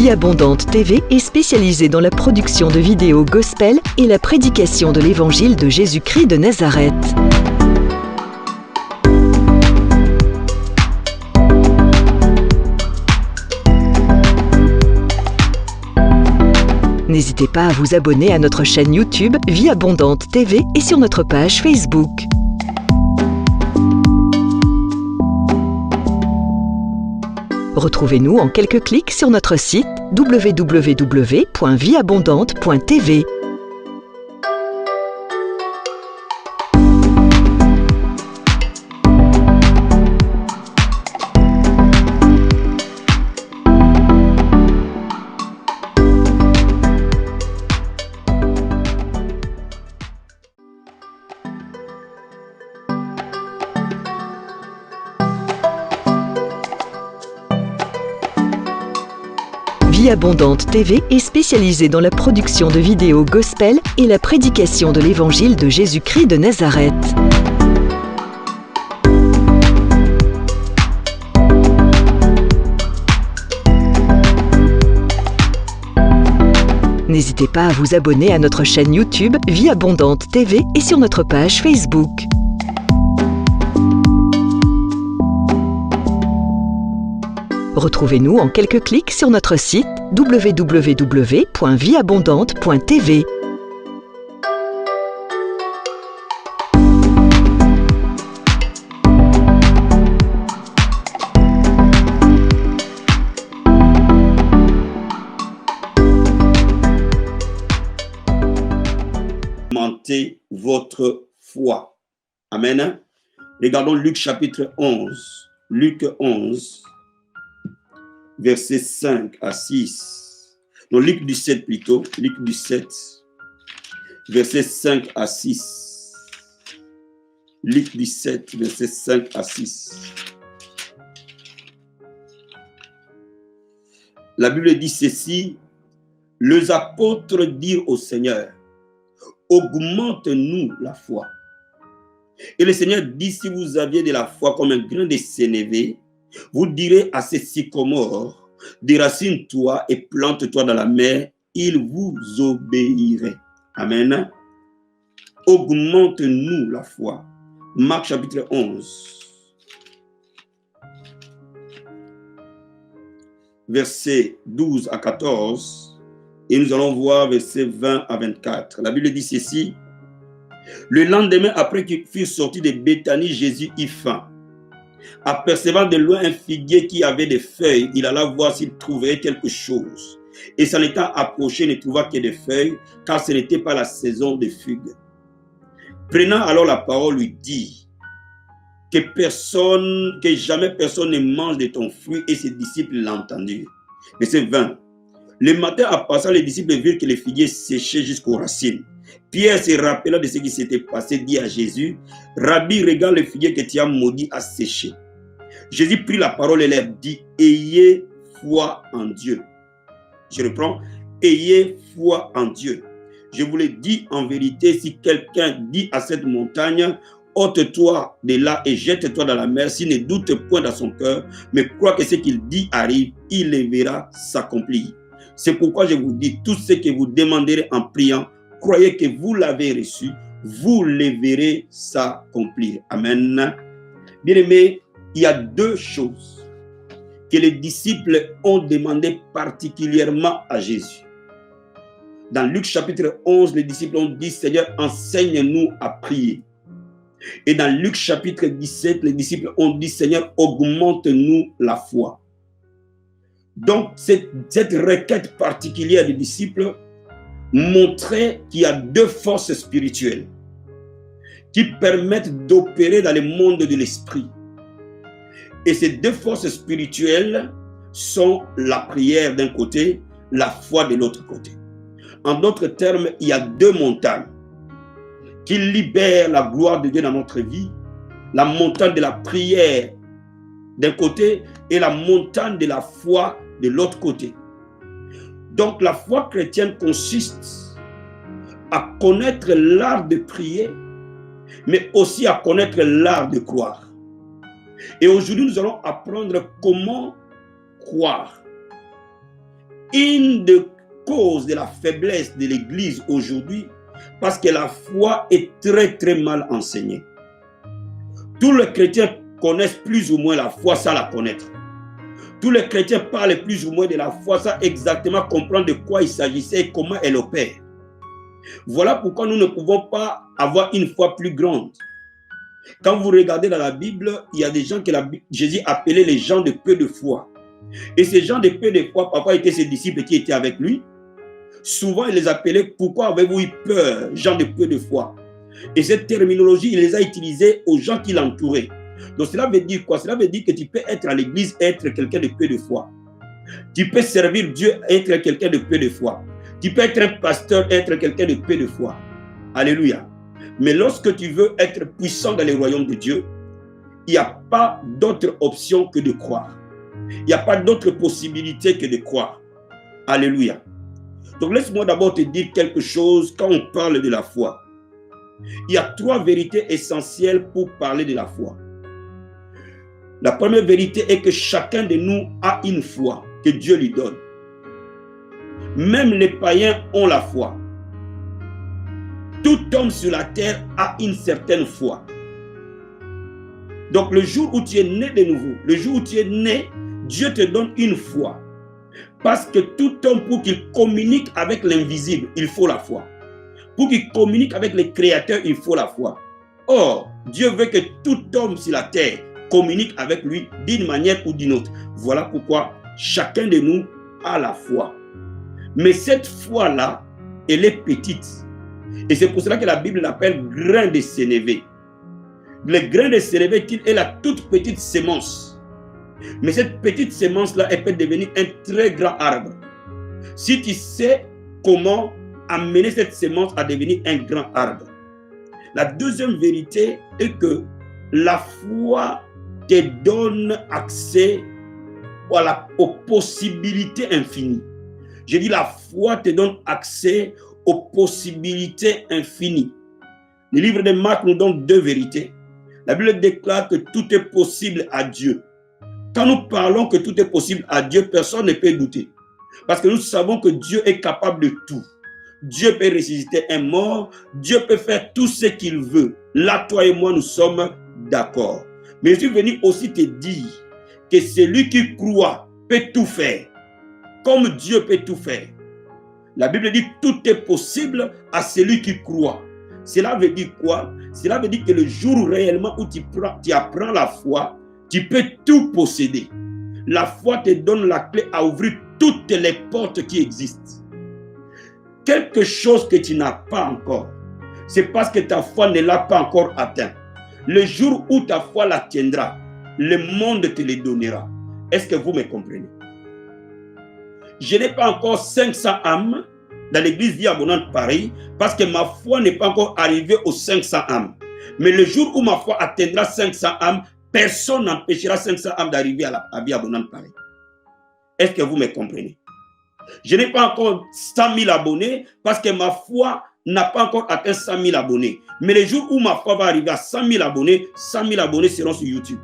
Vie Abondante TV est spécialisée dans la production de vidéos gospel et la prédication de l'évangile de Jésus-Christ de Nazareth. N'hésitez pas à vous abonner à notre chaîne YouTube Vie Abondante TV et sur notre page Facebook. Retrouvez-nous en quelques clics sur notre site www.vieabondante.tv. Vie Abondante TV est spécialisée dans la production de vidéos gospel et la prédication de l'évangile de Jésus-Christ de Nazareth. N'hésitez pas à vous abonner à notre chaîne YouTube Vie Abondante TV et sur notre page Facebook. Retrouvez-nous en quelques clics sur notre site www.vieabondante.tv. Augmentez votre foi. Amen. Regardons Luc chapitre 11. Luc 11. Versets 5 à 6. Donc, Luc 17 plutôt. Luc 17. Versets 5 à 6. Luc 17, versets 5 à 6. La Bible dit ceci. Les apôtres dirent au Seigneur, augmente-nous la foi. Et le Seigneur dit, si vous aviez de la foi comme un grain de sénévé, vous direz à ces sycomores, déracine-toi et plante-toi dans la mer, il vous obéirait. Amen. Augmente-nous la foi. Marc chapitre 11. Versets 12 à 14. Et nous allons voir versets 20 à 24. La Bible dit ceci. Le lendemain, après qu'ils furent sortis de Béthanie, Jésus eut faim. Apercevant de loin un figuier qui avait des feuilles, il alla voir s'il trouverait quelque chose. Et s'en étant approché, il ne trouva que des feuilles, car ce n'était pas la saison de figues. Prenant alors la parole, lui dit que jamais personne ne mange de ton fruit, et ses disciples l'entendirent. Verset 20. Le matin, en passant, les disciples virent que le figuier séchait jusqu'aux racines. Pierre se rappela de ce qui s'était passé, dit à Jésus, Rabbi, regarde le figuier que tu as maudit à sécher. Jésus prit la parole et leur dit, ayez foi en Dieu. Je reprends, ayez foi en Dieu. Je vous le dis en vérité, si quelqu'un dit à cette montagne, ôte-toi de là et jette-toi dans la mer, s'il ne doute point dans son cœur, mais croit que ce qu'il dit arrive, il le verra s'accomplir. C'est pourquoi je vous dis, tout ce que vous demanderez en priant, croyez que vous l'avez reçu, vous le verrez s'accomplir. Amen. Bien-aimés, il y a deux choses que les disciples ont demandé particulièrement à Jésus. Dans Luc chapitre 11, les disciples ont dit, Seigneur, enseigne-nous à prier. Et dans Luc chapitre 17, les disciples ont dit, Seigneur, augmente-nous la foi. Donc, cette requête particulière des disciples montrait qu'il y a deux forces spirituelles qui permettent d'opérer dans le monde de l'esprit. Et ces deux forces spirituelles sont la prière d'un côté, la foi de l'autre côté. En d'autres termes, il y a deux montagnes qui libèrent la gloire de Dieu dans notre vie. La montagne de la prière d'un côté et la montagne de la foi de l'autre côté. Donc la foi chrétienne consiste à connaître l'art de prier, mais aussi à connaître l'art de croire. Et aujourd'hui, nous allons apprendre comment croire. une des causes de la faiblesse de l'Église aujourd'hui, parce que la foi est très très mal enseignée. Tous les chrétiens connaissent plus ou moins la foi sans la connaître. Tous les chrétiens parlent plus ou moins de la foi sans exactement comprendre de quoi il s'agissait et comment elle opère. Voilà pourquoi nous ne pouvons pas avoir une foi plus grande. Quand vous regardez dans la Bible, il y a des gens que Jésus appelait les gens de peu de foi. Et ces gens de peu de foi, parfois étaient ses disciples qui étaient avec lui. Souvent, il les appelait « Pourquoi avez-vous eu peur, gens de peu de foi ?» Et cette terminologie, il les a utilisées aux gens qui l'entouraient. Donc cela veut dire quoi? Cela veut dire que tu peux être à l'église, être quelqu'un de peu de foi. Tu peux servir Dieu, être quelqu'un de peu de foi. Tu peux être un pasteur, être quelqu'un de peu de foi. Alléluia. Mais lorsque tu veux être puissant dans le royaume de Dieu, il n'y a pas d'autre option que de croire. Il n'y a pas d'autre possibilité que de croire. Alléluia. Donc laisse-moi d'abord te dire quelque chose quand on parle de la foi. Il y a 3 vérités essentielles pour parler de la foi. La première vérité est que chacun de nous a une foi que Dieu lui donne. Même les païens ont la foi. Tout homme sur la terre a une certaine foi. Donc le jour où tu es né de nouveau, le jour où tu es né, Dieu te donne une foi. Parce que tout homme, pour qu'il communique avec l'invisible, il faut la foi. Pour qu'il communique avec le Créateur, il faut la foi. Or, Dieu veut que tout homme sur la terre communique avec lui d'une manière ou d'une autre. Voilà pourquoi chacun de nous a la foi. Mais cette foi-là, elle est petite. Et c'est pour cela que la Bible l'appelle grain de sénévé. Le grain de sénévé est la toute petite sémence. Mais cette petite sémence-là, elle peut devenir un très grand arbre. Si tu sais comment amener cette sémence à devenir un grand arbre. La deuxième vérité est que la foi te donne accès aux possibilités infinies. Je dis la foi te donne accès aux possibilités infinies. Le livre de Marc nous donne 2 vérités. La Bible déclare que tout est possible à Dieu. Quand nous parlons que tout est possible à Dieu, personne ne peut douter. Parce que nous savons que Dieu est capable de tout. Dieu peut ressusciter un mort. Dieu peut faire tout ce qu'il veut. Là, toi et moi, nous sommes d'accord. Mais je suis venu aussi te dire que celui qui croit peut tout faire. Comme Dieu peut tout faire. La Bible dit tout est possible à celui qui croit. Cela veut dire quoi? Cela veut dire que le jour réellement où tu apprends la foi, tu peux tout posséder. La foi te donne la clé à ouvrir toutes les portes qui existent. Quelque chose que tu n'as pas encore, c'est parce que ta foi ne l'a pas encore atteint. Le jour où ta foi l'atteindra, le monde te le donnera. Est-ce que vous me comprenez? Je n'ai pas encore 500 âmes dans l'église Vie Abondante Paris parce que ma foi n'est pas encore arrivée aux 500 âmes. Mais le jour où ma foi atteindra 500 âmes, personne n'empêchera 500 âmes d'arriver à Vie Abondante Paris. Est-ce que vous me comprenez? Je n'ai pas encore 100 000 abonnés parce que ma foi n'a pas encore atteint 100 000 abonnés. Mais le jour où ma foi va arriver à 100 000 abonnés, 100 000 abonnés seront sur YouTube.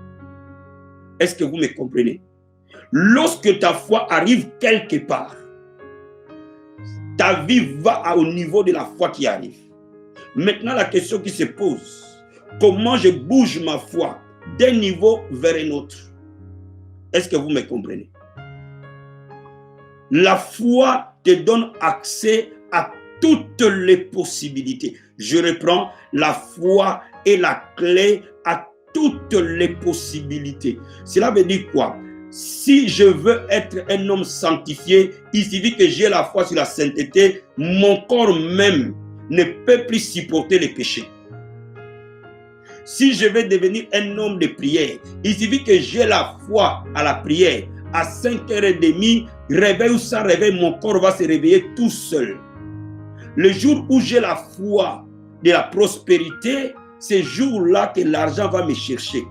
Est-ce que vous me comprenez? Lorsque ta foi arrive quelque part, ta vie va au niveau de la foi qui arrive. Maintenant, la question qui se pose, comment je bouge ma foi d'un niveau vers un autre? Est-ce que vous me comprenez? La foi te donne accès à toutes les possibilités. Je reprends, la foi est la clé à toutes les possibilités. Cela veut dire quoi? Si je veux être un homme sanctifié, il suffit que j'ai la foi sur la sainteté, mon corps même ne peut plus supporter les péchés. Si je veux devenir un homme de prière, il suffit que j'ai la foi à la prière. À 5h30, réveil ou sans réveil, mon corps va se réveiller tout seul. Le jour où j'ai la foi de la prospérité, c'est ce jour-là que l'argent va me chercher.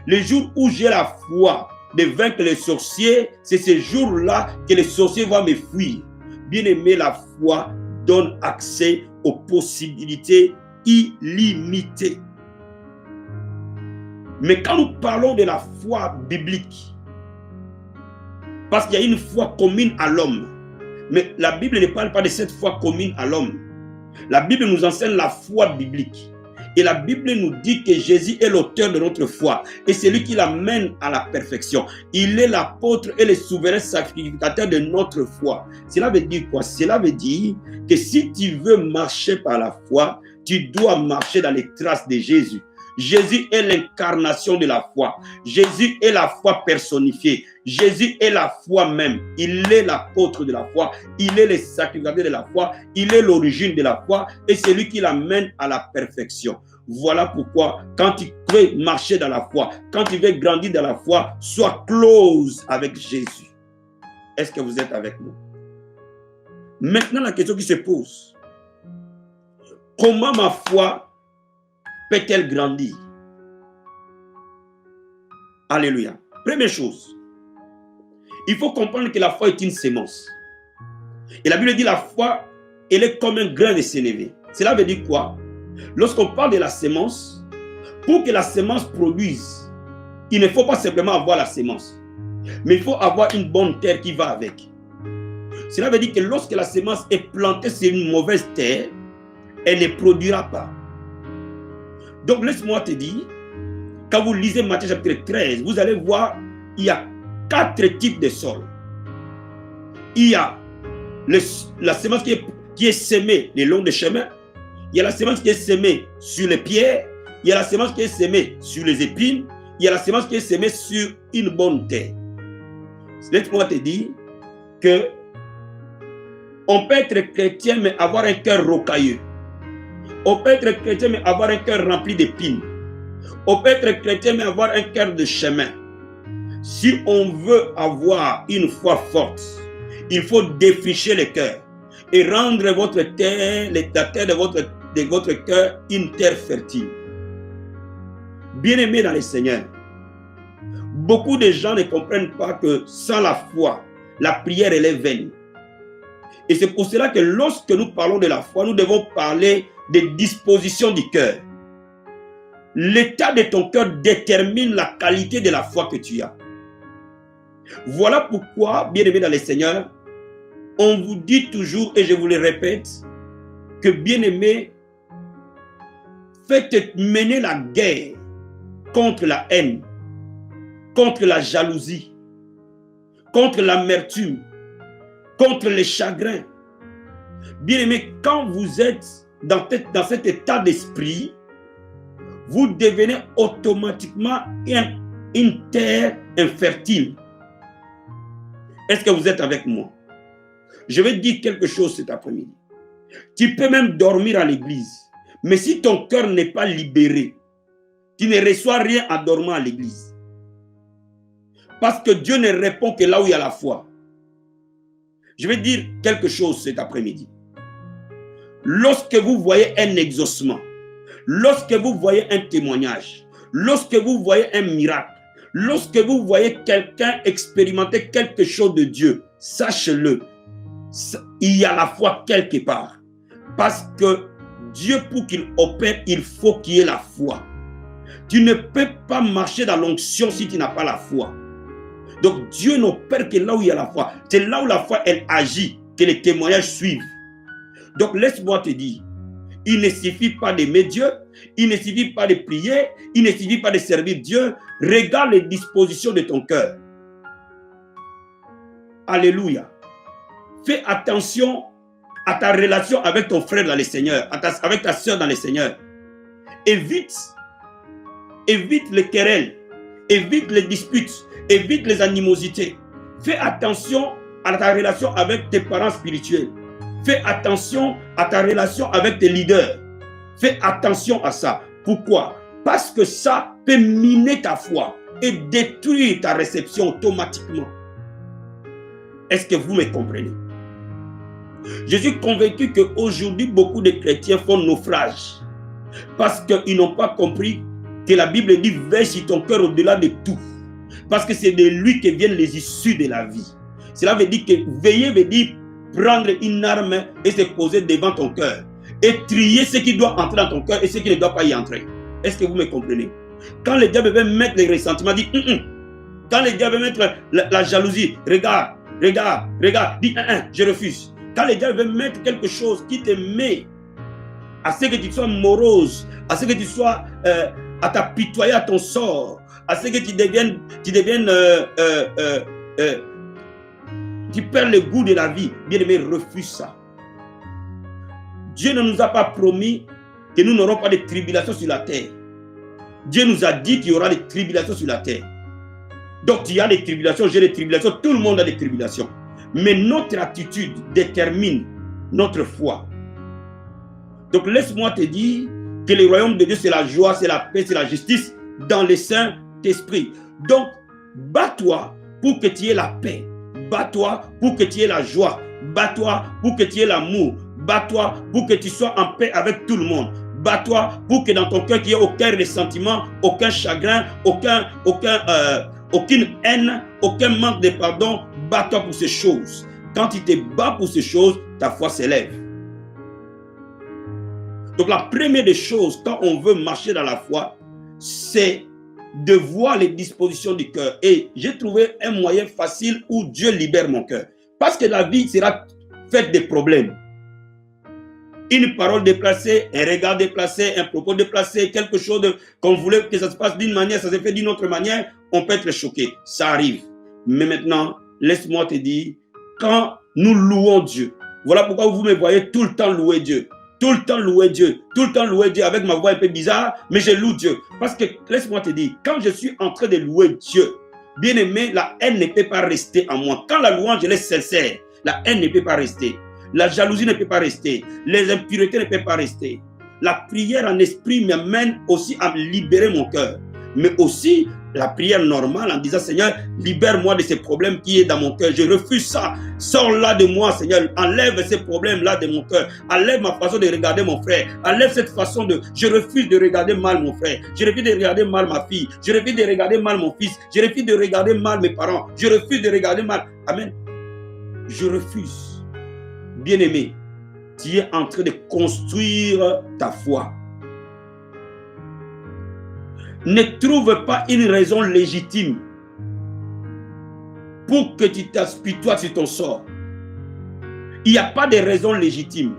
Le jour où j'ai la foi de vaincre les sorciers, c'est ce jour-là que les sorciers vont me fuir. Bien-aimé, la foi donne accès aux possibilités illimitées. Mais quand nous parlons de la foi biblique, parce qu'il y a une foi commune à l'homme, Mais la Bible ne parle pas de cette foi commune à l'homme. La Bible nous enseigne la foi biblique. Et la Bible nous dit que Jésus est l'auteur de notre foi et c'est lui qui l'amène à la perfection. Il est l'apôtre et le souverain sacrificateur de notre foi. Cela veut dire quoi? Cela veut dire que si tu veux marcher par la foi, tu dois marcher dans les traces de Jésus. Jésus est l'incarnation de la foi. Jésus est la foi personnifiée. Jésus est la foi même. Il est l'apôtre de la foi. Il est le sacrificateur de la foi. Il est l'origine de la foi. Et c'est lui qui l'amène à la perfection. Voilà pourquoi, quand tu veux marcher dans la foi, quand tu veux grandir dans la foi, sois close avec Jésus. Est-ce que vous êtes avec nous? Maintenant, la question qui se pose. Comment ma foi peut-elle grandir? Alléluia. Première chose, il faut comprendre que la foi est une sémence. Et la Bible dit la foi, elle est comme un grain de sénévé. Cela veut dire quoi? Lorsqu'on parle de la sémence, pour que la sémence produise, il ne faut pas simplement avoir la sémence, mais il faut avoir une bonne terre qui va avec. Cela veut dire que lorsque la sémence est plantée sur une mauvaise terre, elle ne produira pas. Donc laisse-moi te dire, quand vous lisez Matthieu chapitre 13, vous allez voir, il y a 4 types de sols. Il y a la sémence qui est semée le long des chemins. Il y a la sémence qui est semée sur les pierres. Il y a la sémence qui est semée sur les épines. Il y a la sémence qui est semée sur une bonne terre. Laisse-moi te dire que on peut être chrétien mais avoir un cœur rocailleux. On peut être chrétien mais avoir un cœur rempli d'épines. On peut être chrétien mais avoir un cœur de chemin. Si on veut avoir une foi forte, il faut défricher le cœur et rendre votre terre, la terre de votre cœur, une terre fertile. Bien-aimés dans le Seigneur, beaucoup de gens ne comprennent pas que sans la foi, la prière elle est vaine. Et c'est pour cela que lorsque nous parlons de la foi, nous devons parler des dispositions du cœur. L'état de ton cœur détermine la qualité de la foi que tu as. Voilà pourquoi, bien-aimés dans le Seigneur, on vous dit toujours, et je vous le répète, que bien-aimés, faites mener la guerre contre la haine, contre la jalousie, contre l'amertume, contre les chagrins. Bien-aimés, quand vous êtes dans cet état d'esprit, vous devenez automatiquement une terre infertile. Est-ce que vous êtes avec moi? Je vais dire quelque chose cet après-midi. Tu peux même dormir à l'église, mais si ton cœur n'est pas libéré, tu ne reçois rien en dormant à l'église. Parce que Dieu ne répond que là où il y a la foi. Je vais dire quelque chose cet après-midi. Lorsque vous voyez un exaucement, lorsque vous voyez un témoignage, lorsque vous voyez un miracle, lorsque vous voyez quelqu'un expérimenter quelque chose de Dieu, sachez-le, il y a la foi quelque part. Parce que Dieu, pour qu'il opère, il faut qu'il y ait la foi. Tu ne peux pas marcher dans l'onction si tu n'as pas la foi. Donc Dieu n'opère que là où il y a la foi. C'est là où la foi, elle agit, que les témoignages suivent. Donc laisse-moi te dire, il ne suffit pas d'aimer Dieu, il ne suffit pas de prier, il ne suffit pas de servir Dieu. Regarde les dispositions de ton cœur. Alléluia. Fais attention à ta relation avec ton frère dans le Seigneur, avec ta soeur dans le Seigneur. Évite les querelles, évite les disputes, évite les animosités. Fais attention à ta relation avec tes parents spirituels. Fais attention à ta relation avec tes leaders. Fais attention à ça. Pourquoi? Parce que ça peut miner ta foi et détruire ta réception automatiquement. Est-ce que vous me comprenez? Je suis convaincu qu'aujourd'hui, beaucoup de chrétiens font naufrage parce qu'ils n'ont pas compris que la Bible dit « Veille sur ton cœur au-delà de tout ». Parce que c'est de lui que viennent les issues de la vie. Cela veut dire que veiller veut dire prendre une arme et se poser devant ton cœur et trier ce qui doit entrer dans ton cœur et ce qui ne doit pas y entrer. Est-ce que vous me comprenez? Quand le diable veut mettre les ressentiments, dit quand le diable veut mettre la jalousie, regarde, regarde, dis je refuse. Quand le diable veut mettre quelque chose qui te met à ce que tu sois morose, à ce que tu sois à t'apitoyer à ton sort, à ce que tu deviennes tu perds le goût de la vie, bien aimé, refuse ça. Dieu ne nous a pas promis que nous n'aurons pas de tribulations sur la terre. Dieu nous a dit qu'il y aura des tribulations sur la terre. Donc tu as des tribulations, j'ai des tribulations, tout le monde a des tribulations. Mais notre attitude détermine notre foi. Donc laisse-moi te dire que le royaume de Dieu, c'est la joie, c'est la paix, c'est la justice dans le Saint-Esprit. Donc, bats-toi pour que tu aies la paix. Bats-toi pour que tu aies la joie. Bats-toi pour que tu aies l'amour. Bats-toi pour que tu sois en paix avec tout le monde. Bats-toi pour que dans ton cœur, il n'y ait aucun ressentiment, aucun chagrin, aucune haine, aucun manque de pardon. Bats-toi pour ces choses. Quand tu te bats pour ces choses, ta foi s'élève. Donc la première des choses, quand on veut marcher dans la foi, c'est de voir les dispositions du cœur. Et j'ai trouvé un moyen facile où Dieu libère mon cœur. Parce que la vie sera faite de problèmes. Une parole déplacée, un regard déplacé, un propos déplacé, quelque chose qu'on voulait que ça se passe d'une manière, ça se fait d'une autre manière, on peut être choqué. Ça arrive. Mais maintenant, laisse-moi te dire, quand nous louons Dieu, voilà pourquoi vous me voyez tout le temps louer Dieu. Tout le temps louer Dieu. Tout le temps louer Dieu avec ma voix un peu bizarre, mais je loue Dieu. Parce que, laisse-moi te dire, quand je suis en train de louer Dieu, bien aimé, la haine ne peut pas rester en moi. Quand la louange est sincère, la haine ne peut pas rester. La jalousie ne peut pas rester. Les impuretés ne peuvent pas rester. La prière en esprit m'amène aussi à libérer mon cœur. Mais aussi, la prière normale en disant, Seigneur, libère-moi de ces problèmes qui est dans mon cœur. Je refuse ça. Sors-la de moi, Seigneur. Enlève ces problèmes-là de mon cœur. Enlève ma façon de regarder mon frère. Enlève cette façon de... Je refuse de regarder mal mon frère. Je refuse de regarder mal ma fille. Je refuse de regarder mal mon fils. Je refuse de regarder mal mes parents. Je refuse de regarder mal... Amen. Je refuse. Bien-aimé, tu es en train de construire ta foi. Ne trouve pas une raison légitime pour que tu t'apitoies sur ton sort. Il n'y a pas de raison légitime.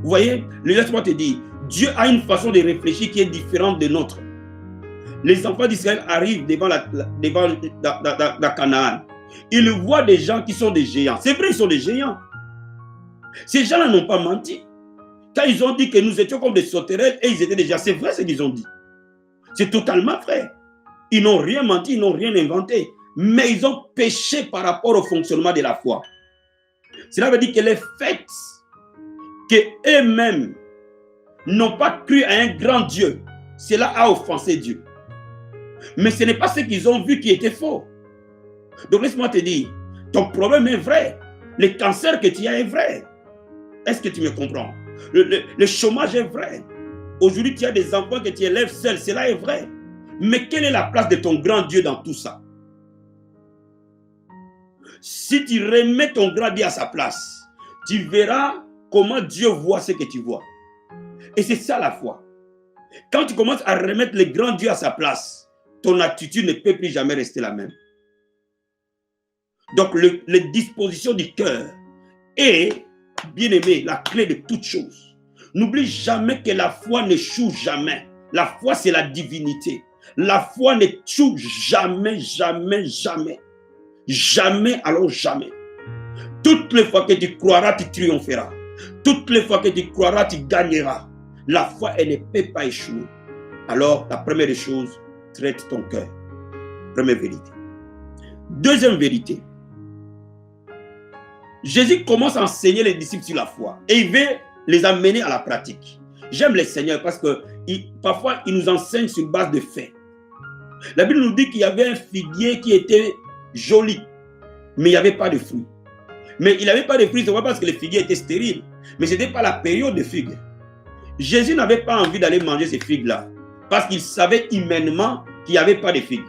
Vous voyez, laisse-moi te dire, Dieu a une façon de réfléchir qui est différente de notre. Les enfants d'Israël arrivent devant la Canaan. Ils voient des gens qui sont des géants. C'est vrai, ils sont des géants. Ces gens-là n'ont pas menti. Quand ils ont dit que nous étions comme des sauterelles et ils étaient déjà, c'est vrai ce qu'ils ont dit. C'est totalement vrai. Ils n'ont rien menti, ils n'ont rien inventé. Mais ils ont péché par rapport au fonctionnement de la foi. Cela veut dire que les faits qu'eux-mêmes n'ont pas cru à un grand Dieu, cela a offensé Dieu. Mais ce n'est pas ce qu'ils ont vu qui était faux. Donc laisse-moi te dire, ton problème est vrai. Le cancer que tu as est vrai. Est-ce que tu me comprends? Le chômage est vrai. Aujourd'hui, tu as des enfants que tu élèves seuls. Cela est vrai. Mais quelle est la place de ton grand Dieu dans tout ça? Si tu remets ton grand Dieu à sa place, tu verras comment Dieu voit ce que tu vois. Et c'est ça la foi. Quand tu commences à remettre le grand Dieu à sa place, ton attitude ne peut plus jamais rester la même. Donc, les dispositions du cœur est, bien aimé, la clé de toute chose. N'oublie jamais que la foi n'échoue jamais. La foi, c'est la divinité. La foi n'échoue jamais, jamais, jamais. Jamais, alors jamais. Toutes les fois que tu croiras, tu triompheras. Toutes les fois que tu croiras, tu gagneras. La foi, elle ne peut pas échouer. Alors, la première des choses, traite ton cœur. Première vérité. Deuxième vérité. Jésus commence à enseigner les disciples sur la foi. Et il veut les amener à la pratique. J'aime le Seigneur parce que parfois, il nous enseigne sur base de faits. La Bible nous dit qu'il y avait un figuier qui était joli, mais il n'y avait pas de fruits. Mais il n'avait pas de fruits, ce n'est pas parce que le figuier était stérile, mais ce n'était pas la période de figues. Jésus n'avait pas envie d'aller manger ces figues-là, parce qu'il savait humainement qu'il n'y avait pas de figues.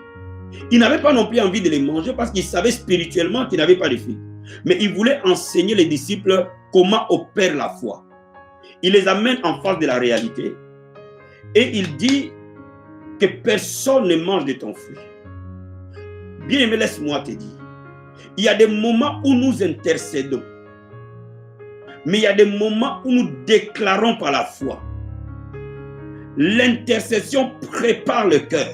Il n'avait pas non plus envie de les manger, parce qu'il savait spirituellement qu'il n'avait pas de figues. Mais il voulait enseigner les disciples comment opère la foi. Il les amène en face de la réalité, et il dit que personne ne mange de ton fruit. Bien aimé, laisse-moi te dire, Il y a des moments où nous intercédons. Mais il y a des moments où nous déclarons par la foi. L'intercession prépare le cœur.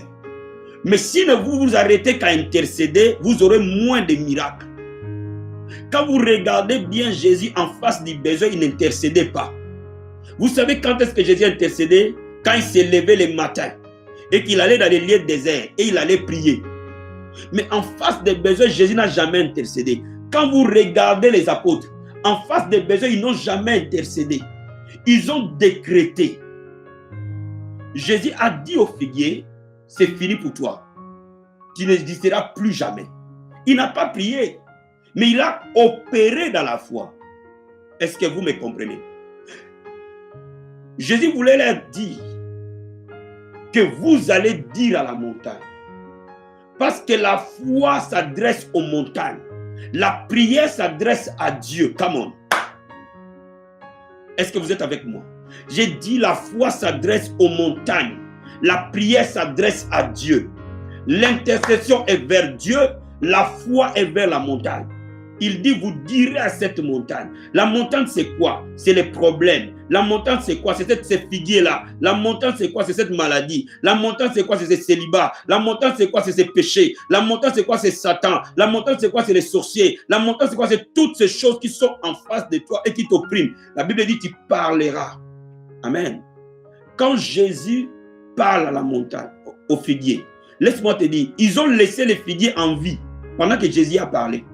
Mais si vous vous arrêtez qu'à intercéder, vous aurez moins de miracles. Quand vous regardez bien Jésus en face du besoin, il n'intercédait pas. Vous savez quand est-ce que Jésus intercédait? Quand il s'est levé le matin et qu'il allait dans les lieux déserts et il allait prier. Mais en face des besoins, Jésus n'a jamais intercédé. Quand vous regardez les apôtres, en face des besoins, ils n'ont jamais intercédé. Ils ont décrété. Jésus a dit au figuier, c'est fini pour toi. Tu n'existeras plus jamais. Il n'a pas prié, mais il a opéré dans la foi. Est-ce que vous me comprenez? Jésus voulait leur dire que vous allez dire à la montagne. Parce que la foi s'adresse aux montagnes. La prière s'adresse à Dieu. Come on. Est-ce que vous êtes avec moi? J'ai dit la foi s'adresse aux montagnes. La prière s'adresse à Dieu. L'intercession est vers Dieu. La foi est vers la montagne. Il dit, vous direz à cette montagne. La montagne, c'est quoi? C'est les problèmes. La montagne, c'est quoi? C'est ces figuiers-là. La montagne, c'est quoi? C'est cette maladie. La montagne, c'est quoi? C'est ces célibats. La montagne, c'est quoi? C'est ces péchés. La montagne, c'est quoi? C'est Satan. La montagne, c'est quoi? C'est les sorciers. La montagne, c'est quoi? C'est toutes ces choses qui sont en face de toi et qui t'oppriment. La Bible dit, tu parleras. Amen. Quand Jésus parle à la montagne, aux figuiers, laisse-moi te dire, ils ont laissé les figuiers en vie pendant que Jésus a parlé.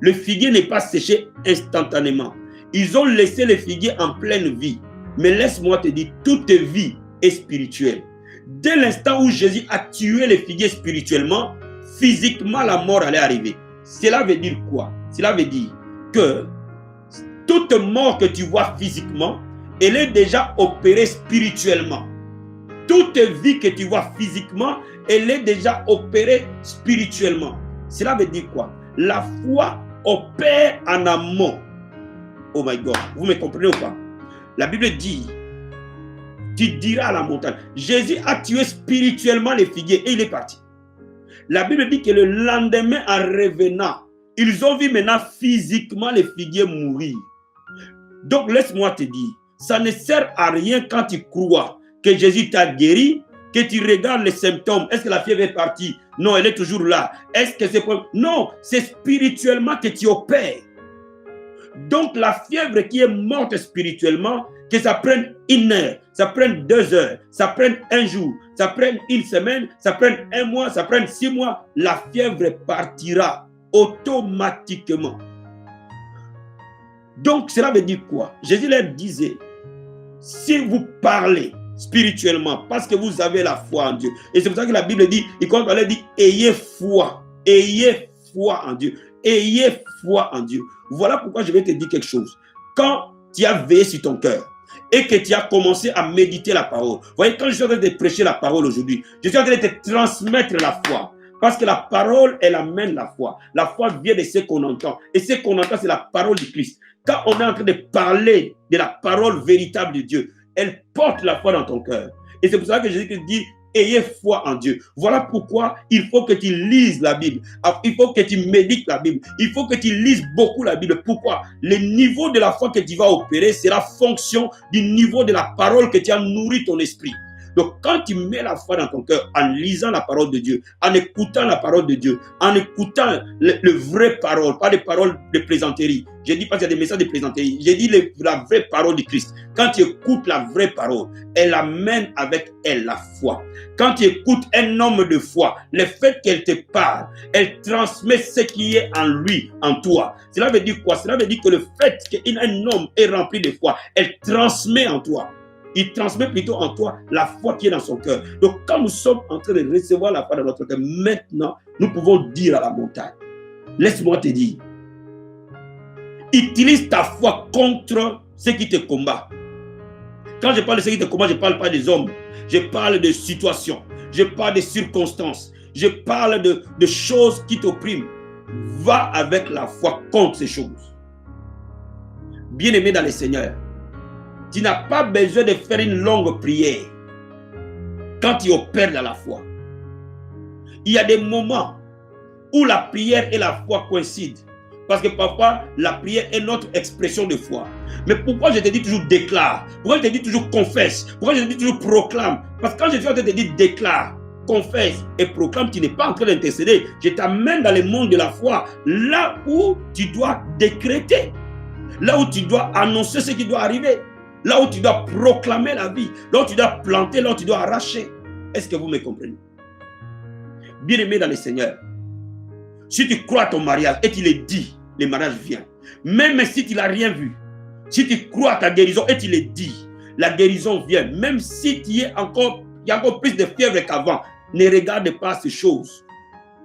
Le figuier n'est pas séché instantanément. Ils ont laissé les figuiers en pleine vie. Mais laisse-moi te dire, toute vie est spirituelle. Dès l'instant où Jésus a tué les figuiers spirituellement, physiquement la mort allait arriver. Cela veut dire quoi? Cela veut dire que toute mort que tu vois physiquement, elle est déjà opérée spirituellement. Toute vie que tu vois physiquement, elle est déjà opérée spirituellement. Cela veut dire quoi? La foi opère en amont. Oh my God, vous me comprenez ou pas? La Bible dit, tu diras à la montagne. Jésus a tué spirituellement les figuiers et il est parti. La Bible dit que le lendemain, en revenant, ils ont vu maintenant physiquement les figuiers mourir. Donc laisse-moi te dire, ça ne sert à rien quand tu crois que Jésus t'a guéri, que tu regardes les symptômes. Est-ce que la fièvre est partie? Non, elle est toujours là. Est-ce que c'est... Non, c'est spirituellement que tu opères. Donc la fièvre qui est morte spirituellement, que ça prenne 1 heure, ça prenne 2 heures, ça prenne 1 jour, ça prenne 1 semaine, ça prenne 1 mois, ça prenne 6 mois, la fièvre partira automatiquement. Donc cela veut dire quoi? Jésus leur disait, si vous parlez spirituellement, parce que vous avez la foi en Dieu. Et c'est pour ça que la Bible dit, il commence par dire, ayez foi en Dieu, ayez foi en Dieu. Voilà pourquoi je vais te dire quelque chose. Quand tu as veillé sur ton cœur et que tu as commencé à méditer la parole, vous voyez, quand je suis en train de prêcher la parole aujourd'hui, je suis en train de te transmettre la foi. Parce que la parole, elle amène la foi. La foi vient de ce qu'on entend. Et ce qu'on entend, c'est la parole du Christ. Quand on est en train de parler de la parole véritable de Dieu, elle porte la foi dans ton cœur. Et c'est pour ça que Jésus dit, ayez foi en Dieu. Voilà pourquoi il faut que tu lises la Bible. Il faut que tu médites la Bible. Il faut que tu lises beaucoup la Bible. Pourquoi? Le niveau de la foi que tu vas opérer sera fonction du niveau de la parole que tu as nourri ton esprit. Donc, quand tu mets la foi dans ton cœur, en lisant la parole de Dieu, en écoutant la parole de Dieu, en écoutant le vrai parole, pas des paroles de plaisanterie. Je dis pas qu'il y a des messages de plaisanterie. J'ai dit la vraie parole du Christ. Quand tu écoutes la vraie parole, elle amène avec elle la foi. Quand tu écoutes un homme de foi, le fait qu'elle te parle, elle transmet ce qui est en lui, en toi. Cela veut dire quoi? Cela veut dire que le fait qu'un homme est rempli de foi, elle transmet en toi. Il transmet plutôt en toi la foi qui est dans son cœur. Donc, quand nous sommes en train de recevoir la foi dans notre cœur, maintenant, nous pouvons dire à la montagne, laisse-moi te dire, utilise ta foi contre ceux qui te combattent. Quand je parle de ceux qui te combattent, je ne parle pas des hommes, je parle de situations, je parle de circonstances, je parle de choses qui t'oppriment. Va avec la foi contre ces choses. Bien-aimé dans le Seigneur, tu n'as pas besoin de faire une longue prière quand tu opères dans la foi. Il y a des moments où la prière et la foi coïncident. Parce que parfois, la prière est notre expression de foi. Mais pourquoi je te dis toujours déclare? Pourquoi je te dis toujours confesse? Pourquoi je te dis toujours proclame? Parce que quand je suis en train de te dire déclare, confesse et proclame, tu n'es pas en train d'intercéder. Je t'amène dans le monde de la foi, là où tu dois décréter, là où tu dois annoncer ce qui doit arriver, là où tu dois proclamer la vie, là où tu dois planter, là où tu dois arracher. Est-ce que vous me comprenez? Bien-aimé dans le Seigneur, si tu crois à ton mariage et tu le dis, le mariage vient. Même si tu n'as rien vu, si tu crois à ta guérison et tu le dis, la guérison vient. Même si il y a encore plus de fièvre qu'avant, ne regarde pas ces choses.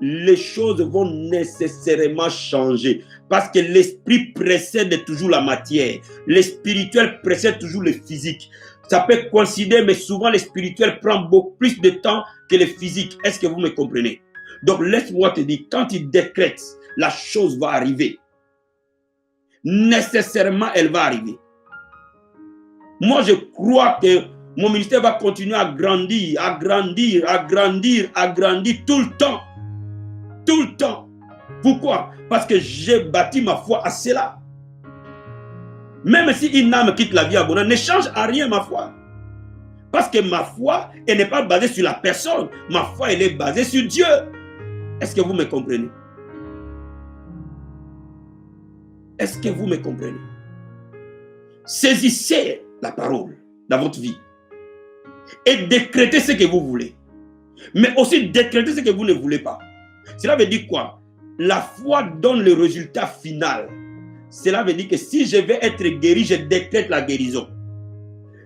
Les choses vont nécessairement changer parce que l'esprit précède toujours la matière. Le spirituel précède toujours le physique. Ça peut coïncider, mais souvent le spirituel prend beaucoup plus de temps que le physique. Est-ce que vous me comprenez? Donc laisse-moi te dire, quand tu décrètes, la chose va arriver. Nécessairement, elle va arriver. Moi, je crois que mon ministère va continuer à grandir, à grandir, à grandir, à grandir tout le temps. Tout le temps. Pourquoi? Parce que j'ai bâti ma foi à cela. Même si une âme quitte la vie abondante, ne change à rien ma foi. Parce que ma foi, elle n'est pas basée sur la personne. Ma foi, elle est basée sur Dieu. Est-ce que vous me comprenez? Est-ce que vous me comprenez? Saisissez la parole dans votre vie et décrétez ce que vous voulez. Mais aussi décrétez ce que vous ne voulez pas. Cela veut dire quoi? La foi donne le résultat final. Cela veut dire que si je vais être guéri, je décrète la guérison.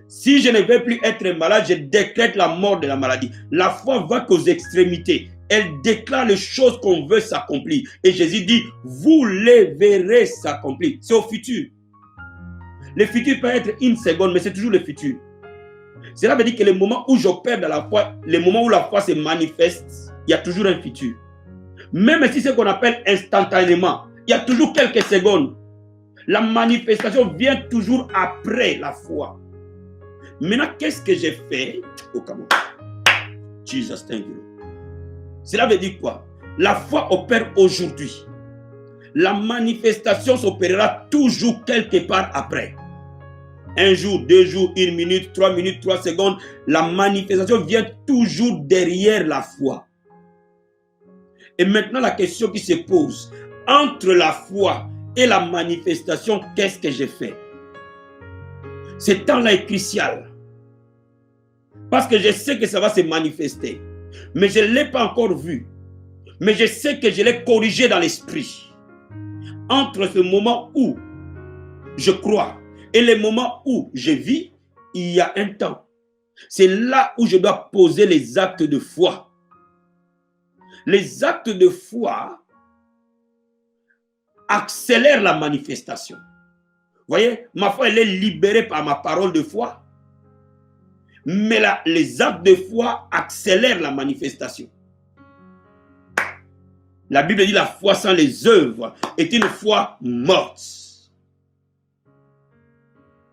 Si je ne vais plus être malade, je décrète la mort de la maladie. La foi va qu'aux extrémités. Elle déclare les choses qu'on veut s'accomplir. Et Jésus dit, vous les verrez s'accomplir. C'est au futur. Le futur peut être une seconde, mais c'est toujours le futur. Cela veut dire que le moment où j'opère dans la foi, le moment où la foi se manifeste, il y a toujours un futur. Même si c'est ce qu'on appelle instantanément, il y a toujours quelques secondes. La manifestation vient toujours après la foi. Maintenant, qu'est-ce que j'ai fait au Cameroun? Jesus, thank you. Cela veut dire quoi? La foi opère aujourd'hui. La manifestation s'opérera toujours quelque part après. Un jour, 2 jours, 1 minute, 3 minutes, 3 secondes. La manifestation vient toujours derrière la foi. Et maintenant, la question qui se pose, entre la foi et la manifestation, qu'est-ce que j'ai fait? Ce temps-là est crucial. Parce que je sais que ça va se manifester. Mais je ne l'ai pas encore vu. Mais je sais que je l'ai corrigé dans l'esprit. Entre ce moment où je crois et le moment où je vis, il y a un temps. C'est là où je dois poser les actes de foi. Les actes de foi accélèrent la manifestation. Vous voyez, ma foi, elle est libérée par ma parole de foi. Mais là, les actes de foi accélèrent la manifestation. La Bible dit la foi sans les œuvres est une foi morte.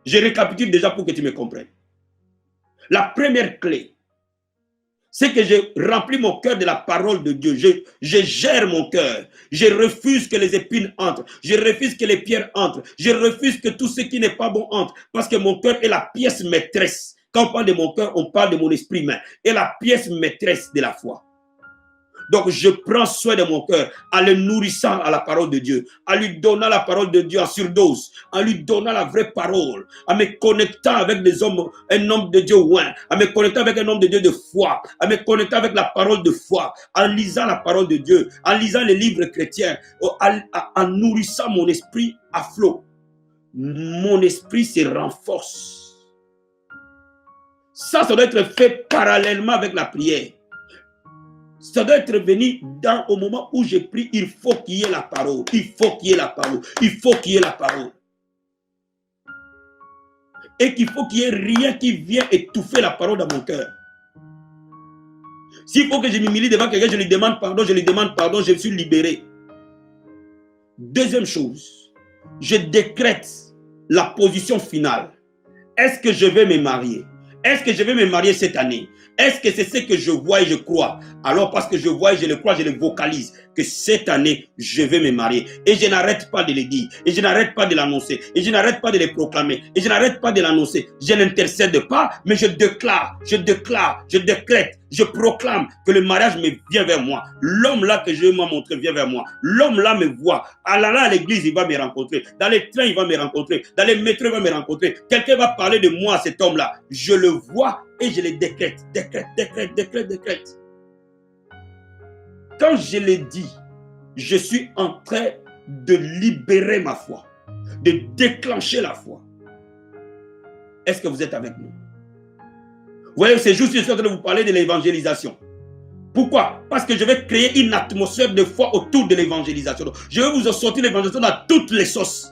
Je récapitule déjà pour que tu me comprennes. La première clé, c'est que je remplis mon cœur de la parole de Dieu. Je gère mon cœur. Je refuse que les épines entrent. Je refuse que les pierres entrent. Je refuse que tout ce qui n'est pas bon entre. Parce que mon cœur est la pièce maîtresse. Quand on parle de mon cœur, on parle de mon esprit humain. Et la pièce maîtresse de la foi. Donc, je prends soin de mon cœur en le nourrissant à la parole de Dieu, en lui donnant la parole de Dieu en surdose, en lui donnant la vraie parole, en me connectant avec des hommes, un homme de Dieu oint, en me connectant avec un homme de Dieu de foi, en me connectant avec la parole de foi, en lisant la parole de Dieu, en lisant les livres chrétiens, en nourrissant mon esprit à flot. Mon esprit se renforce. Ça doit être fait parallèlement avec la prière. Ça doit être venu au moment où je prie, il faut qu'il y ait la parole. Il faut qu'il y ait la parole. Il faut qu'il y ait la parole. Et qu'il faut qu'il n'y ait rien qui vienne étouffer la parole dans mon cœur. S'il faut que je m'humilie devant quelqu'un, je lui demande pardon, je suis libéré. Deuxième chose, je décrète la position finale. Est-ce que je vais me marier? Est-ce que je vais me marier cette année? Est-ce que c'est ce que je vois et je crois? Alors parce que je vois et je le crois, je le vocalise, que cette année, je vais me marier. Et je n'arrête pas de le dire. Et je n'arrête pas de l'annoncer. Et je n'arrête pas de le proclamer. Et je n'arrête pas de l'annoncer. Je n'intercède pas, mais je déclare, je décrète, je proclame que le mariage me vient vers moi. L'homme là que je m'ai montré vient vers moi. L'homme là me voit. Allant à l'église, il va me rencontrer. Dans les trains, il va me rencontrer. Dans les métros, il va me rencontrer. Quelqu'un va parler de moi à cet homme-là. Je le vois et je le décrète. Décrète. Quand je le dis, je suis en train de libérer ma foi, de déclencher la foi. Est-ce que vous êtes avec nous? Vous voyez, c'est juste histoire de vous parler de l'évangélisation. Pourquoi? Parce que je vais créer une atmosphère de foi autour de l'évangélisation. Je vais vous sortir l'évangélisation dans toutes les sauces.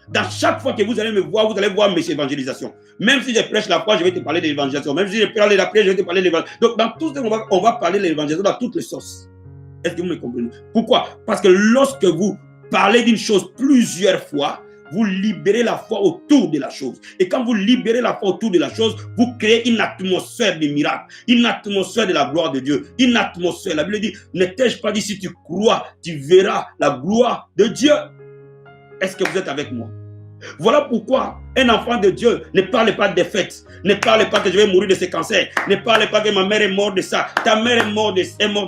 Dans chaque fois que vous allez me voir, vous allez voir mes évangélisations. Même si je prêche la foi, je vais te parler de l'évangélisation. Même si je parle de la prière, je vais te parler de l'évangélisation. Donc, dans tout ça, on va parler de l'évangélisation dans toutes les sauces. Est-ce que vous me comprenez? Pourquoi? Parce que lorsque vous parlez d'une chose plusieurs fois, vous libérez la foi autour de la chose. Et quand vous libérez la foi autour de la chose, vous créez une atmosphère de miracle, une atmosphère de la gloire de Dieu, une atmosphère. La Bible dit, ne t'ai-je pas dit, si tu crois, tu verras la gloire de Dieu. Est-ce que vous êtes avec moi? Voilà pourquoi un enfant de Dieu ne parle pas de défaite, ne parle pas que je vais mourir de ce cancer, ne parle pas que ma mère est morte de ça, ta mère est morte de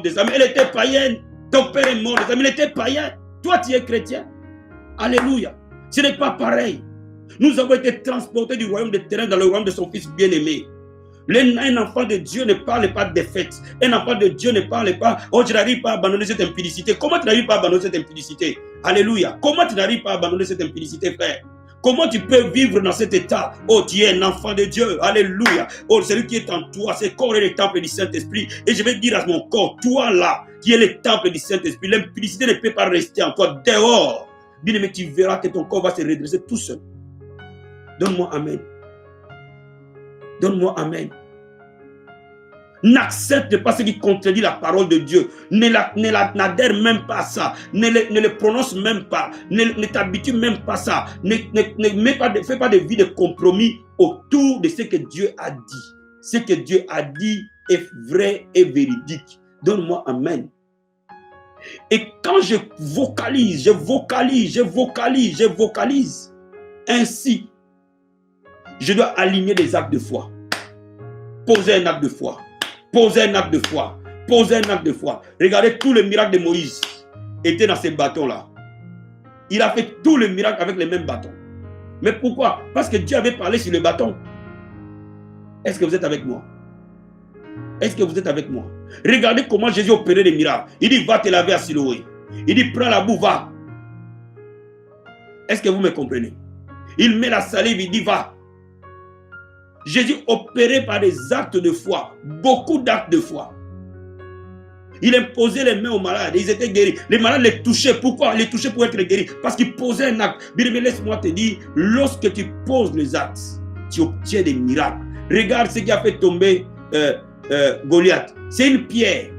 ça, mais elle était païenne, ton père est mort de ça, mais il était païen, toi tu es chrétien. Alléluia. Ce n'est pas pareil. Nous avons été transportés du royaume des ténèbres dans le royaume de son fils bien-aimé. Un enfant de Dieu ne parle pas de défaite. Un enfant de Dieu ne parle pas, oh, tu n'arrives pas à abandonner cette impudicité. Comment tu n'arrives pas à abandonner cette impudicité? Alléluia. Comment tu n'arrives pas à abandonner cette impudicité, frère? Comment tu peux vivre dans cet état? Oh, tu es un enfant de Dieu. Alléluia. Oh, celui qui est en toi, c'est corps et le temple du Saint-Esprit. Et je vais dire à mon corps, toi là, qui est le temple du Saint-Esprit, l'impudicité ne peut pas rester en toi. Dehors. Bien-aimé, tu verras que ton corps va se redresser tout seul. Donne-moi amen. Donne-moi amen. N'accepte pas ce qui contredit la parole de Dieu. N'adhère même pas à ça. Ne le prononce même pas. Ne t'habitue même pas à ça. Fais pas de vie de compromis autour de ce que Dieu a dit. Ce que Dieu a dit est vrai et véridique. Donne-moi amen. Et quand je vocalise, ainsi, je dois aligner des actes de foi. Poser un acte de foi. Poser un acte de foi. Poser un acte de foi. Regardez tous les miracles de Moïse étaient dans ces bâtons-là. Il a fait tous les miracles avec les mêmes bâtons. Mais pourquoi? Parce que Dieu avait parlé sur les bâtons. Est-ce que vous êtes avec moi? Est-ce que vous êtes avec moi? Regardez comment Jésus opérait des miracles. Il dit, va te laver à Siloé. Il dit, prends la boue, va. Est-ce que vous me comprenez? Il met la salive, il dit, va. Jésus opérait par des actes de foi. Beaucoup d'actes de foi. Il imposait les mains aux malades. Ils étaient guéris. Les malades les touchaient. Pourquoi? Les touchaient pour être guéris. Parce qu'ils posaient un acte. Mais laisse-moi te dire, lorsque tu poses les actes, tu obtiens des miracles. Regarde ce qui a fait tomber Goliath. C'est une pierre.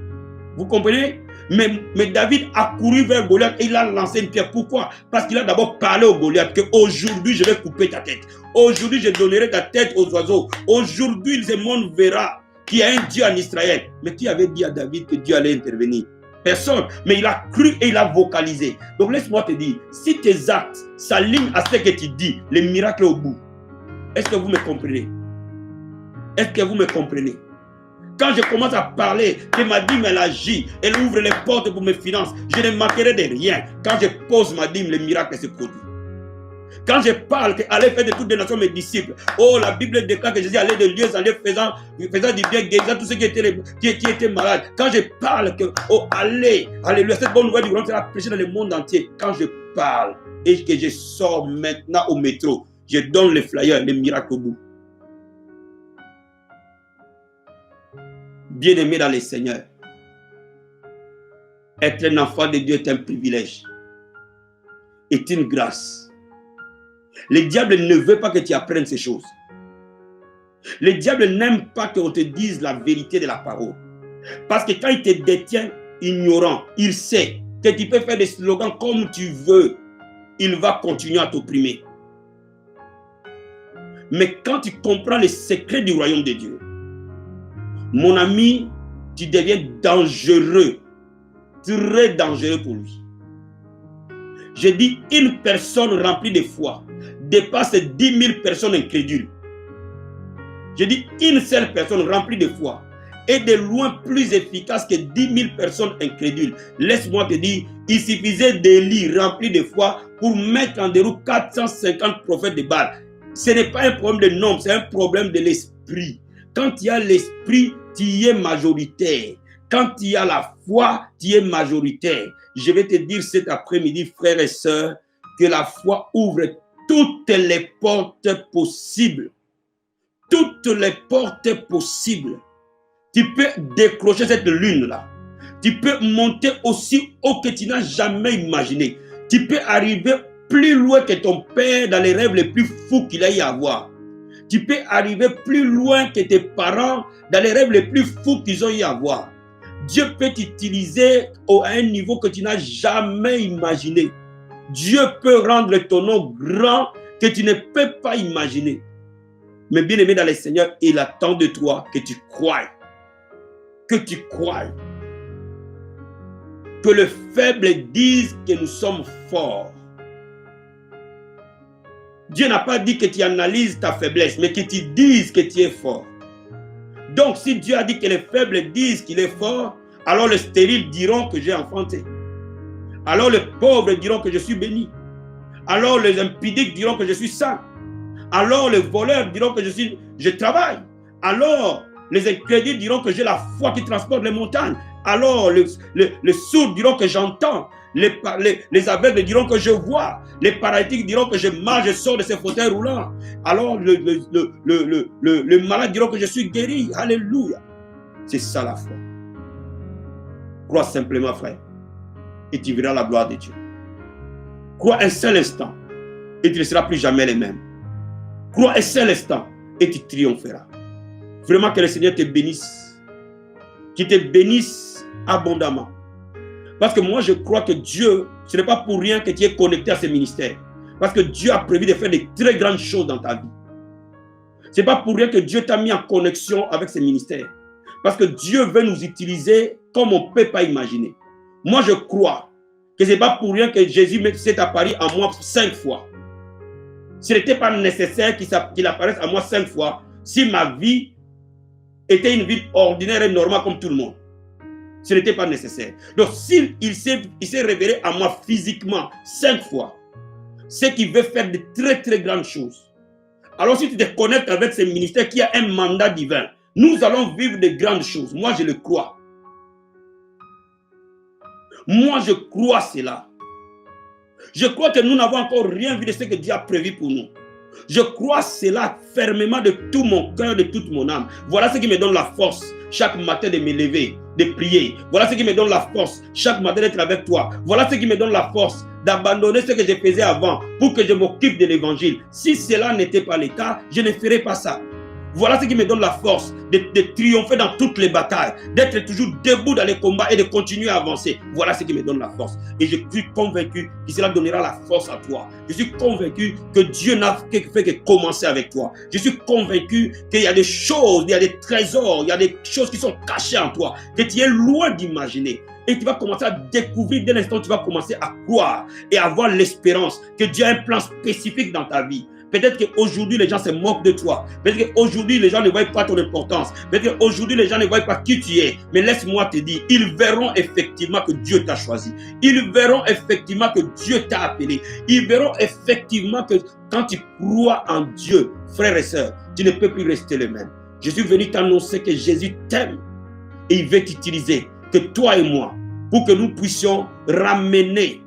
Vous comprenez? Mais David a couru vers Goliath et il a lancé une pierre. Pourquoi? Parce qu'il a d'abord parlé au Goliath que aujourd'hui je vais couper ta tête. Aujourd'hui je donnerai ta tête aux oiseaux. Aujourd'hui le monde verra qu'il y a un Dieu en Israël. Mais qui avait dit à David que Dieu allait intervenir? Personne. Mais il a cru et il a vocalisé. Donc laisse-moi te dire, si tes actes s'alignent à ce que tu dis, les miracles au bout. Est-ce que vous me comprenez? Est-ce que vous me comprenez? Quand je commence à parler, que ma dîme elle agit, elle ouvre les portes pour mes finances, je ne manquerai de rien. Quand je pose ma dîme, le miracle se produit. Quand je parle que allez faire de toutes les nations mes disciples, oh la Bible déclare que Jésus allait de lieu en lieu faisant du bien, guérissant tous ceux qui étaient malades. Quand je parle que oh allez, alléluia, cette bonne nouvelle du royaume sera prêchée dans le monde entier. Quand je parle et que je sors maintenant au métro, je donne les flyers, les miracles au bout. Bien-aimé dans les Seigneurs, être un enfant de Dieu est un privilège, est une grâce. Le diable ne veut pas que tu apprennes ces choses. Le diable n'aime pas qu'on te dise la vérité de la parole. Parce que quand il te détient ignorant, il sait que tu peux faire des slogans comme tu veux. Il va continuer à t'opprimer. Mais quand tu comprends les secrets du royaume de Dieu, mon ami, tu deviens dangereux, très dangereux pour lui. Je dis, une personne remplie de foi dépasse 10 000 personnes incrédules. Je dis, une seule personne remplie de foi est de loin plus efficace que 10 000 personnes incrédules. Laisse-moi te dire, il suffisait d'Élie rempli de foi pour mettre en déroute 450 prophètes de Baal. Ce n'est pas un problème de nombre, c'est un problème de l'esprit. Quand il y a l'esprit, tu y es majoritaire. Quand il y a la foi, tu y es majoritaire. Je vais te dire cet après-midi, frères et sœurs, que la foi ouvre toutes les portes possibles. Toutes les portes possibles. Tu peux décrocher cette lune-là. Tu peux monter aussi haut que tu n'as jamais imaginé. Tu peux arriver plus loin que ton père dans les rêves les plus fous qu'il a eu à avoir. Tu peux arriver plus loin que tes parents dans les rêves les plus fous qu'ils ont eu à avoir. Dieu peut t'utiliser à un niveau que tu n'as jamais imaginé. Dieu peut rendre ton nom grand que tu ne peux pas imaginer. Mais bien aimé dans le Seigneur, il attend de toi que tu croies. Que tu croies. Que le faible dise que nous sommes forts. Dieu n'a pas dit que tu analyses ta faiblesse, mais que tu dises que tu es fort. Donc, si Dieu a dit que les faibles disent qu'il est fort, alors les stériles diront que j'ai enfanté. Alors les pauvres diront que je suis béni. Alors les impudiques diront que je suis saint. Alors les voleurs diront que je travaille. Alors les incrédules diront que j'ai la foi qui transporte les montagnes. Alors les sourds diront que j'entends. Les aveugles diront que je vois. Les paralytiques diront que je marche, je sors de ces fauteuils roulants. Alors le malade diront que je suis guéri. Alléluia. C'est ça la foi. Crois simplement, frère, et tu verras la gloire de Dieu. Crois un seul instant, et tu ne seras plus jamais le même. Crois un seul instant, et tu triompheras. Vraiment que le Seigneur te bénisse. Qu'il te bénisse abondamment. Parce que moi, je crois que Dieu, ce n'est pas pour rien que tu es connecté à ce ministère. Parce que Dieu a prévu de faire de très grandes choses dans ta vie. Ce n'est pas pour rien que Dieu t'a mis en connexion avec ce ministère. Parce que Dieu veut nous utiliser comme on ne peut pas imaginer. Moi, je crois que ce n'est pas pour rien que Jésus s'est apparu à moi 5 fois. Ce n'était pas nécessaire qu'il apparaisse à moi 5 fois si ma vie était une vie ordinaire et normale comme tout le monde. Ce n'était pas nécessaire. Donc, s'il s'est révélé à moi physiquement 5 fois, c'est qu'il veut faire de très très grandes choses. Alors, si tu te connectes avec ce ministère qui a un mandat divin, nous allons vivre de grandes choses. Moi, je le crois. Moi, je crois cela. Je crois que nous n'avons encore rien vu de ce que Dieu a prévu pour nous. Je crois cela fermement de tout mon cœur, de toute mon âme. Voilà ce qui me donne la force chaque matin de me lever, de prier. Voilà ce qui me donne la force chaque matin d'être avec toi. Voilà ce qui me donne la force d'abandonner ce que je faisais avant pour que je m'occupe de l'évangile. Si cela n'était pas le cas, je ne ferais pas ça. Voilà ce qui me donne la force de triompher dans toutes les batailles, d'être toujours debout dans les combats et de continuer à avancer. Voilà ce qui me donne la force. Et je suis convaincu que cela donnera la force à toi. Je suis convaincu que Dieu n'a fait que commencer avec toi. Je suis convaincu qu'il y a des choses, il y a des trésors, il y a des choses qui sont cachées en toi, que tu es loin d'imaginer. Et tu vas commencer à découvrir dès l'instant où tu vas commencer à croire et avoir l'espérance que Dieu a un plan spécifique dans ta vie. Peut-être qu'aujourd'hui, les gens se moquent de toi. Peut-être qu'aujourd'hui, les gens ne voient pas ton importance. Peut-être qu'aujourd'hui, les gens ne voient pas qui tu es. Mais laisse-moi te dire, ils verront effectivement que Dieu t'a choisi. Ils verront effectivement que Dieu t'a appelé. Ils verront effectivement que quand tu crois en Dieu, frères et sœurs, tu ne peux plus rester le même. Je suis venu t'annoncer que Jésus t'aime et il veut t'utiliser, que toi et moi, pour que nous puissions ramener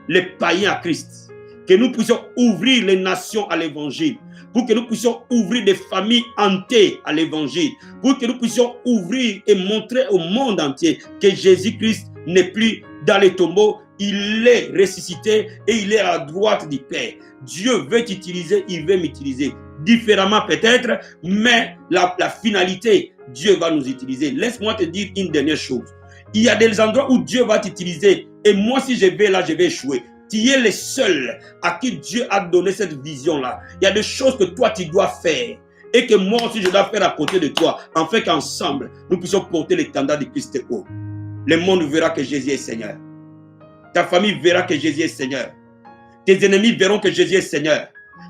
les païens à Christ. Que nous puissions ouvrir les nations à l'évangile, pour que nous puissions ouvrir des familles entières à l'évangile, pour que nous puissions ouvrir et montrer au monde entier que Jésus-Christ n'est plus dans les tombeaux, il est ressuscité et il est à la droite du Père. Dieu veut t'utiliser, il veut m'utiliser. Différemment peut-être, mais la finalité, Dieu va nous utiliser. Laisse-moi te dire une dernière chose. Il y a des endroits où Dieu va t'utiliser et moi si je vais là, je vais échouer. Tu es le seul à qui Dieu a donné cette vision-là. Il y a des choses que toi, tu dois faire et que moi aussi, je dois faire à côté de toi, afin qu'ensemble, nous puissions porter l'étendard de Christ haut. Le monde verra que Jésus est Seigneur. Ta famille verra que Jésus est Seigneur. Tes ennemis verront que Jésus est Seigneur.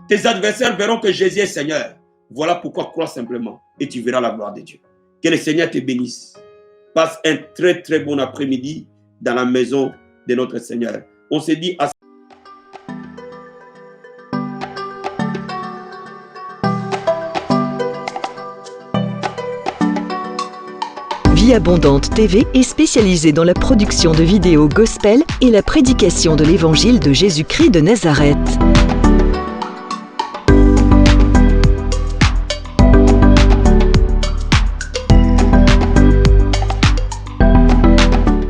Tes adversaires verront que Jésus est Seigneur. Voilà pourquoi crois simplement et tu verras la gloire de Dieu. Que le Seigneur te bénisse. Passe un très très bon après-midi dans la maison de notre Seigneur. On se dit à Vie Abondante TV est spécialisée dans la production de vidéos gospel et la prédication de l'évangile de Jésus-Christ de Nazareth.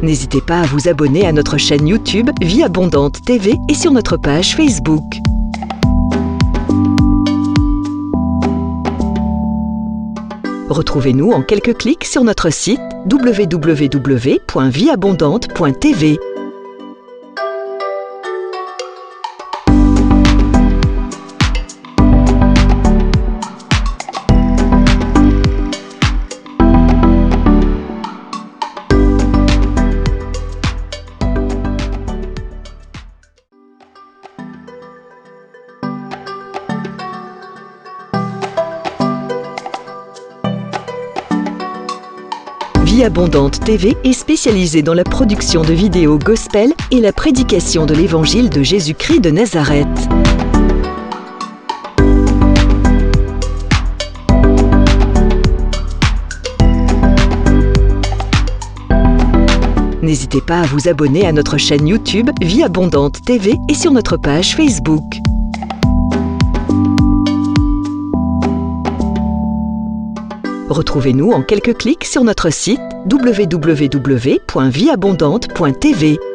N'hésitez pas à vous abonner à notre chaîne YouTube Vie Abondante TV et sur notre page Facebook. Retrouvez-nous en quelques clics sur notre site www.vieabondante.tv. Vie Abondante TV est spécialisée dans la production de vidéos gospel et la prédication de l'évangile de Jésus-Christ de Nazareth. N'hésitez pas à vous abonner à notre chaîne YouTube Vie Abondante TV et sur notre page Facebook. Retrouvez-nous en quelques clics sur notre site www.vieabondante.tv.